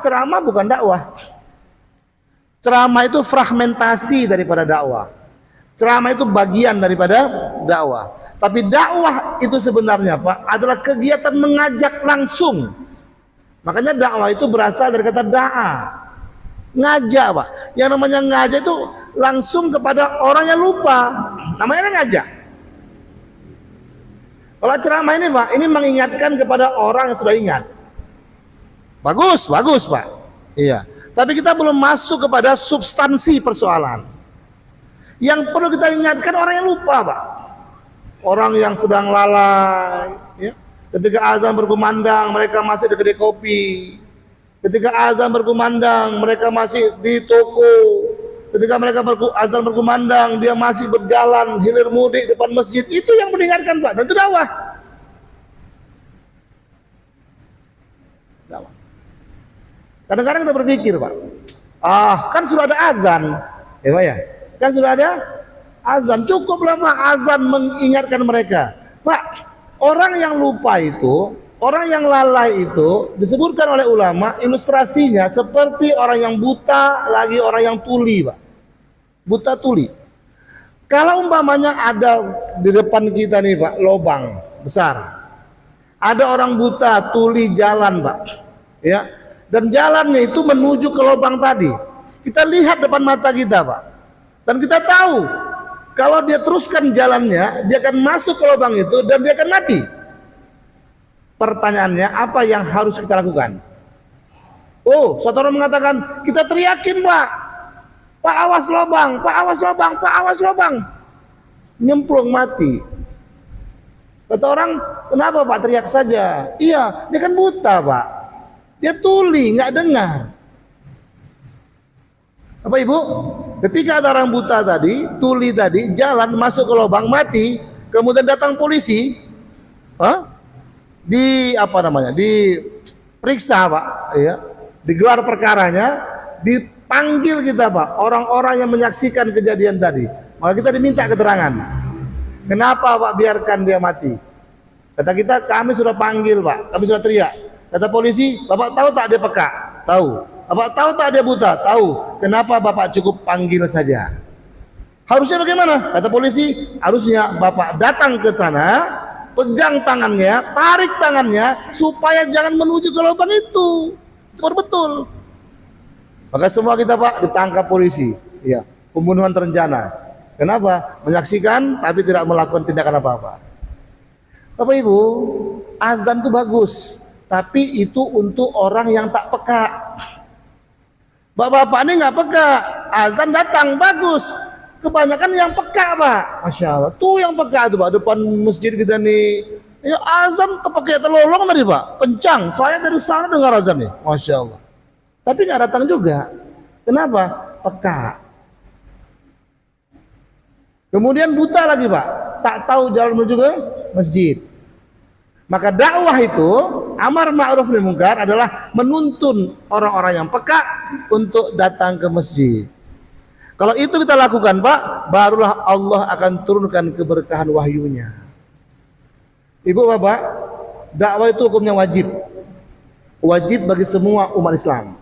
Ceramah bukan dakwah. Ceramah itu fragmentasi daripada dakwah. Ceramah itu bagian daripada dakwah. Tapi dakwah itu sebenarnya Pak adalah kegiatan mengajak langsung. Makanya dakwah itu berasal dari kata da'a. Ngajak Pak. Yang namanya ngajak itu langsung kepada orang yang lupa. Namanya ngajak. Kalau ceramah ini Pak, ini mengingatkan kepada orang yang sudah ingat. Bagus, bagus Pak. Iya. Tapi kita belum masuk kepada substansi persoalan. Yang perlu kita ingatkan orang yang lupa Pak. Orang yang sedang lalai, ya. Ketika azan berkumandang mereka masih di kedai kopi. Ketika azan berkumandang mereka masih di toko. Ketika mereka azan berkumandang dia masih berjalan hilir mudik depan masjid. Itu yang mendengarkan Pak. Dan itu dakwah. Dakwah. Kadang-kadang kita berpikir Pak, kan sudah ada azan, ya Pak ya, kan sudah ada azan, cukuplah Pak azan mengingatkan mereka. Pak, orang yang lupa itu, orang yang lalai itu disebutkan oleh ulama ilustrasinya seperti orang yang buta lagi orang yang tuli Pak, buta tuli. Kalau umpamanya ada di depan kita nih Pak lobang besar, ada orang buta tuli jalan Pak, ya. Dan jalannya itu menuju ke lubang tadi. Kita lihat depan mata kita Pak. Dan kita tahu kalau dia teruskan jalannya, dia akan masuk ke lubang itu dan dia akan mati. Pertanyaannya, apa yang harus kita lakukan? Oh, suatu orang mengatakan, kita teriakin Pak. Pak awas lubang, Pak awas lubang, Pak awas lubang. Nyemplung mati. Kata orang, kenapa Pak teriak saja? Iya, dia kan buta Pak. Dia tuli, nggak dengar. Apa Ibu? Ketika ada orang buta tadi, tuli tadi, jalan masuk ke lubang mati, kemudian datang polisi, diperiksa Pak, ya, digelar perkaranya, dipanggil kita Pak, orang-orang yang menyaksikan kejadian tadi. Maka kita diminta keterangan. Kenapa Pak biarkan dia mati? Kata kita, kami sudah panggil Pak, kami sudah teriak. Kata polisi, Bapak tahu tak dia peka? Tahu. Bapak tahu tak dia buta? Tahu. Kenapa Bapak cukup panggil saja? Harusnya bagaimana? Kata polisi, harusnya Bapak datang ke sana, pegang tangannya, tarik tangannya, supaya jangan menuju ke lubang itu. Itu baru betul. Maka semua kita Pak ditangkap polisi. Ya, pembunuhan terencana. Kenapa? Menyaksikan tapi tidak melakukan tindakan apa-apa. Bapak Ibu, azan itu bagus. Tapi itu untuk orang yang tak peka. Bapak-bapak ini nggak peka, azan datang bagus. Kebanyakan yang peka Pak, masya Allah. Tuh yang peka tuh Pak, depan masjid kita nih. Ya azan pakai telolong tadi Pak, kencang. Saya dari sana dengar azan nih, masya Allah. Tapi nggak datang juga. Kenapa? Peka. Kemudian buta lagi Pak, tak tahu jalan menuju ke masjid. Maka dakwah itu amar ma'ruf nahi munkar adalah menuntun orang-orang yang peka untuk datang ke masjid. Kalau itu kita lakukan Pak, barulah Allah akan turunkan keberkahan wahyunya. Ibu Bapak, dakwah itu hukumnya wajib. Wajib bagi semua umat Islam.